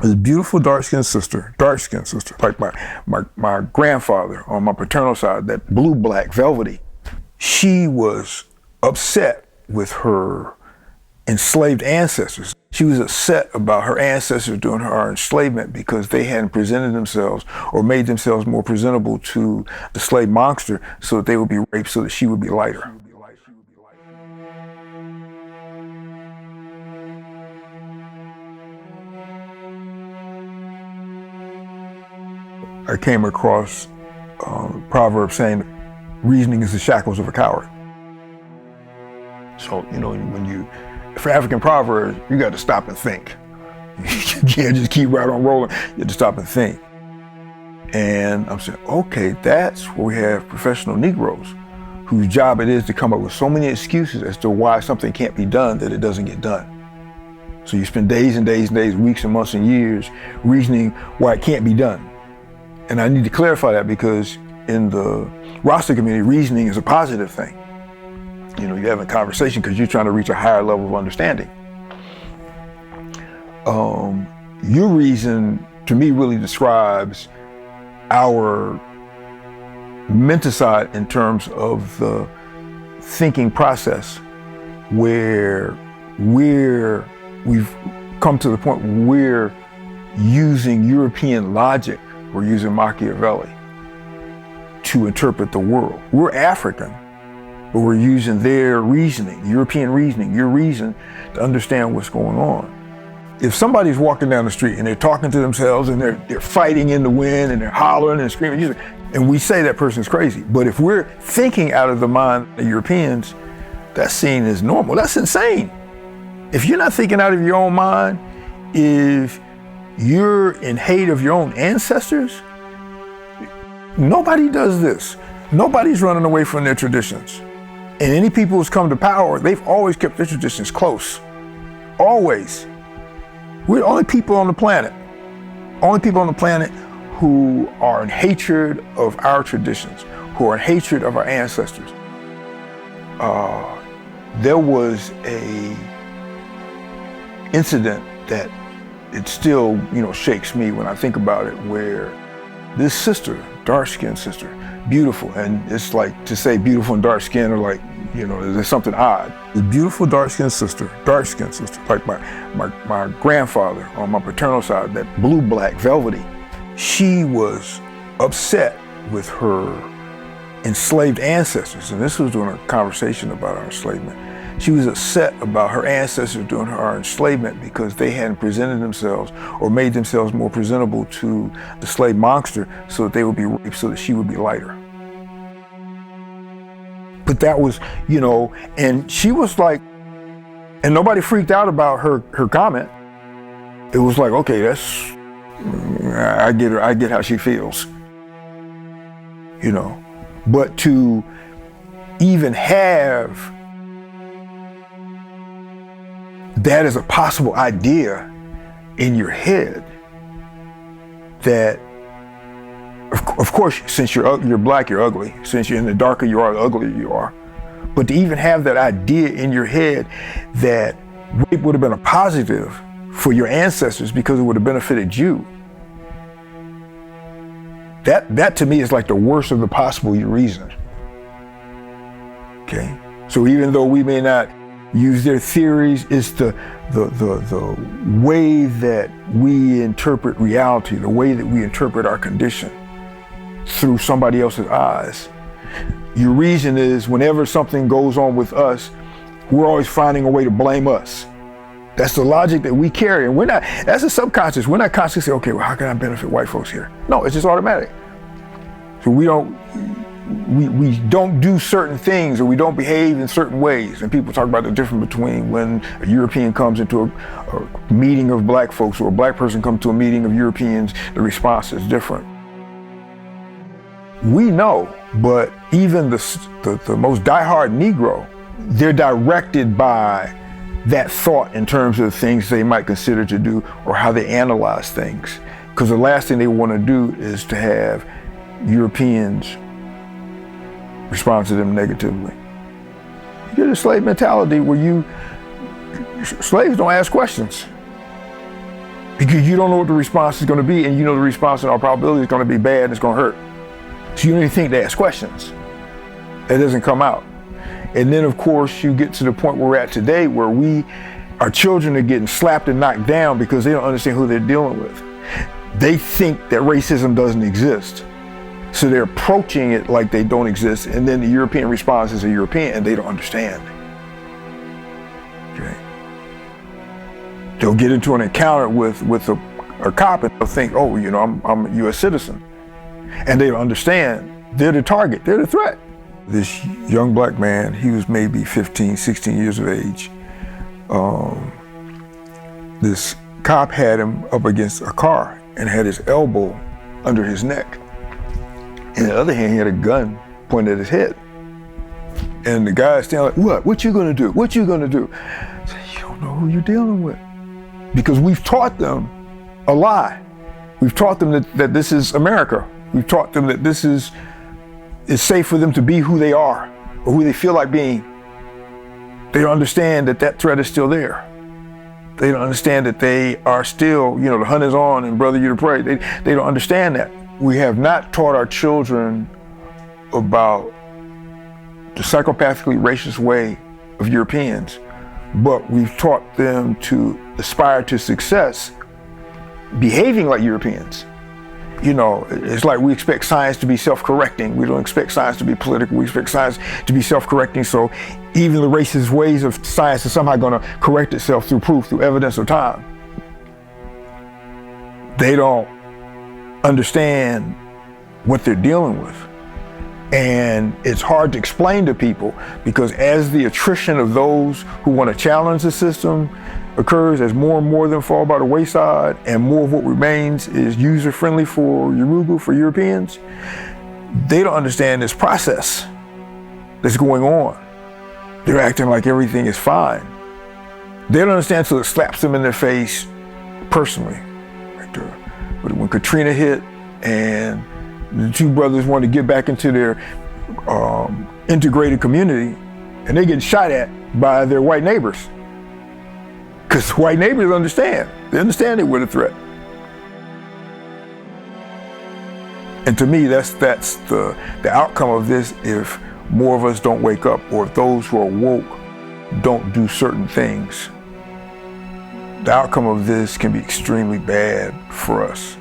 This beautiful dark-skinned sister, like my grandfather on my paternal side, that blue-black, velvety. She was upset with her enslaved ancestors. She was upset about her ancestors during her enslavement because they hadn't presented themselves or made themselves more presentable to the slave monster so that they would be raped so that she would be lighter. I came across a proverb saying, reasoning is the shackles of a coward. So, for African proverbs, you got to stop and think. You can't just keep right on rolling. You have to stop and think. And I'm saying, okay, that's where we have professional Negroes whose job it is to come up with so many excuses as to why something can't be done that it doesn't get done. So you spend days and days and days, weeks and months and years reasoning why it can't be done. And I need to clarify that because in the Rasta community, reasoning is a positive thing. You're having a conversation because you're trying to reach a higher level of understanding. Your reason, to me, really describes our mental side in terms of the thinking process where we've come to the point where we're using European logic, we're using Machiavelli to interpret the world. We're African, but we're using their reasoning, European reasoning, your reason to understand what's going on. If somebody's walking down the street and they're talking to themselves and they're fighting in the wind and they're hollering and screaming, and we say that person's crazy. But if we're thinking out of the mind of Europeans, that's seen as normal. That's insane. If you're not thinking out of your own mind, if you're in hate of your own ancestors, nobody does this. Nobody's running away from their traditions. And any people who's come to power, they've always kept their traditions close. Always. We're the only people on the planet who are in hatred of our traditions, who are in hatred of our ancestors. There was a incident that it still, shakes me when I think about it, where this sister, dark-skinned sister, beautiful, and it's like to say beautiful and dark-skinned are like, there's something odd. The beautiful dark-skinned sister, like my grandfather on my paternal side, that blue-black, velvety. She was upset with her enslaved ancestors, and this was during a conversation about our enslavement. She was upset about her ancestors during her enslavement because they hadn't presented themselves or made themselves more presentable to the slave monster so that they would be raped so that she would be lighter. But that was, and she was like, and nobody freaked out about her comment. It was like, okay, I get her, I get how she feels. But to even have that as a possible idea in your head, that of course, since you're black, you're ugly. Since you're in the darker you are, the uglier you are. But to even have that idea in your head that rape would have been a positive for your ancestors because it would have benefited you, that to me is like the worst of the possible reason. Okay? So even though we may not use their theories, it's the way that we interpret reality, the way that we interpret our condition through somebody else's eyes. Your reason is whenever something goes on with us, we're always finding a way to blame us. That's the logic that we carry. And that's the subconscious. We're not consciously saying, okay, well, how can I benefit white folks here? No, it's just automatic. So we don't do certain things, or we don't behave in certain ways. And people talk about the difference between when a European comes into a meeting of black folks or a black person comes to a meeting of Europeans, the response is different. We know, but even the most diehard Negro, they're directed by that thought in terms of the things they might consider to do or how they analyze things. Because the last thing they want to do is to have Europeans respond to them negatively. You get a slave mentality where slaves don't ask questions. Because you don't know what the response is going to be, and you know the response in all probability is going to be bad and it's going to hurt. So you don't even think to ask questions. It doesn't come out. And then of course you get to the point where we're at today where our children are getting slapped and knocked down because they don't understand who they're dealing with. They think that racism doesn't exist. So they're approaching it like they don't exist, and then the European response is a European and they don't understand. Okay. They'll get into an encounter with a cop and they'll think, oh, you know, I'm a US citizen. And they don't understand they're the target, they're the threat. This young black man, he was maybe 15, 16 years of age. This cop had him up against a car and had his elbow under his neck. In the other hand, he had a gun pointed at his head. And the guy's standing like, what you gonna do? What you gonna do? I said, you don't know who you're dealing with. Because we've taught them a lie. We've taught them that this is America. We've taught them that this is safe for them to be who they are or who they feel like being. They don't understand that threat is still there. They don't understand that they are still, you know, the hunt is on and brother, you to pray. They don't understand that. We have not taught our children about the psychopathically racist way of Europeans, but we've taught them to aspire to success behaving like Europeans. You know, it's like we expect science to be self-correcting. We don't expect science to be political. We expect science to be self-correcting. So even the racist ways of science are somehow going to correct itself through proof, through evidence or time. They don't understand what they're dealing with. And it's hard to explain to people because as the attrition of those who want to challenge the system occurs, as more and more of them fall by the wayside and more of what remains is user-friendly for Yoruba, for Europeans, they don't understand this process that's going on. They're acting like everything is fine. They don't understand until it slaps them in their face personally. But when Katrina hit and the two brothers wanted to get back into their integrated community and they get shot at by their white neighbors. Because white neighbors understand. They understand they were the threat. And to me, that's the outcome of this if more of us don't wake up or if those who are woke don't do certain things. The outcome of this can be extremely bad for us.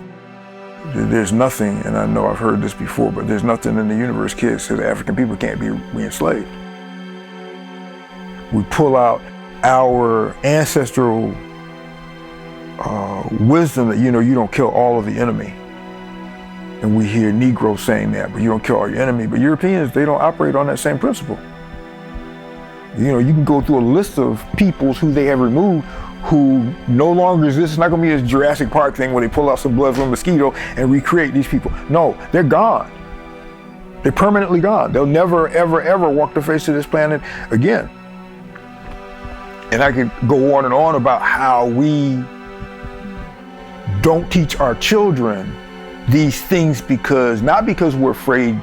There's nothing, and I know I've heard this before, but there's nothing in the universe, kids, that African people can't be re-enslaved. We pull out our ancestral wisdom that, you know, you don't kill all of the enemy. And we hear Negroes saying that, but you don't kill all your enemy. But Europeans, they don't operate on that same principle. You know, you can go through a list of peoples who they have removed who no longer exist. It's not gonna be this Jurassic Park thing where they pull out some blood from a mosquito and recreate these people. No, they're gone. They're permanently gone. They'll never, ever, ever walk the face of this planet again. And I could go on and on about how we don't teach our children these things not because we're afraid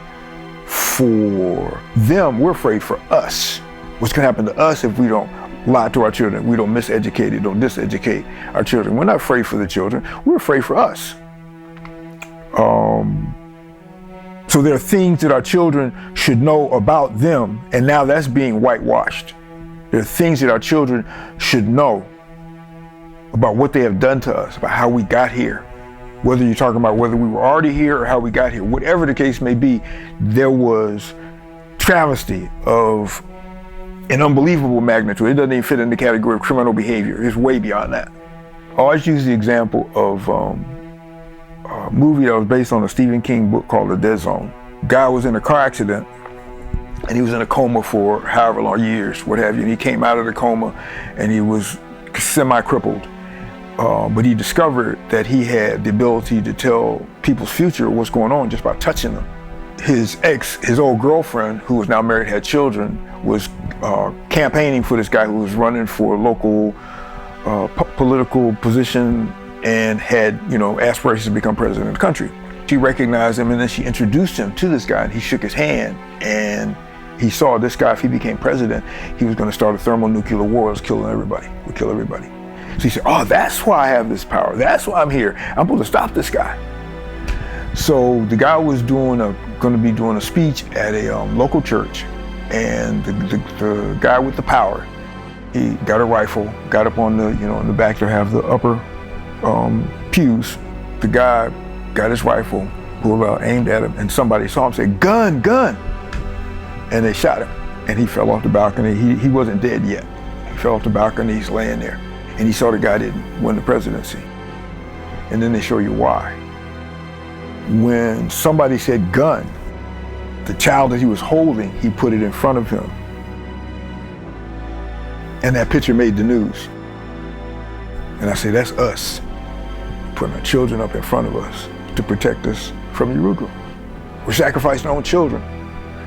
for them, we're afraid for us. What's gonna happen to us if we don't lie to our children, we don't miseducate it, don't diseducate our children. We're not afraid for the children, we're afraid for us. So there are things that our children should know about them, and now that's being whitewashed. There are things that our children should know about what they have done to us, about how we got here. Whether you're talking about whether we were already here or how we got here, whatever the case may be, there was travesty of an unbelievable magnitude. It doesn't even fit in the category of criminal behavior. It's way beyond that. I always use the example of a movie that was based on a Stephen King book called The Dead Zone. Guy was in a car accident and he was in a coma for however long years, what have you. And he came out of the coma and he was semi-crippled. But he discovered that he had the ability to tell people's future, what's going on, just by touching them. His old girlfriend, who was now married, had children, was campaigning for this guy who was running for a local political position and had, you know, aspirations to become president of the country. She recognized him and then she introduced him to this guy and he shook his hand and he saw this guy, if he became president, he was going to start a thermonuclear war. It was killing everybody, would kill everybody. So he said, oh, that's why I have this power. That's why I'm here. I'm supposed to stop this guy. So the guy was going to be doing a speech at a local church, and the guy with the power, he got a rifle, got up on the, in the back to have the upper pews. The guy got his rifle, pulled out, aimed at him, and somebody saw him say, gun, gun. And they shot him, and he fell off the balcony. He wasn't dead yet. He fell off the balcony, he's laying there. And he saw the guy didn't win the presidency. And then they show you why. When somebody said gun, the child that he was holding, he put it in front of him. And that picture made the news. And I say, that's us, putting our children up in front of us to protect us from Urugu. We're sacrificing our own children.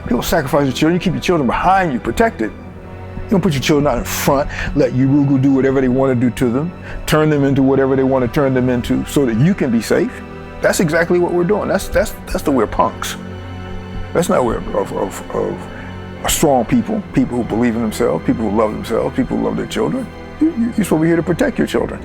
You don't sacrifice your children, you keep your children behind you, protected. You don't put your children out in front, let Urugu do whatever they want to do to them, turn them into whatever they want to turn them into so that you can be safe. That's exactly what we're doing. That's the way of punks. That's not where of strong people who believe in themselves, people who love themselves, people who love their children. You're supposed to be here to protect your children.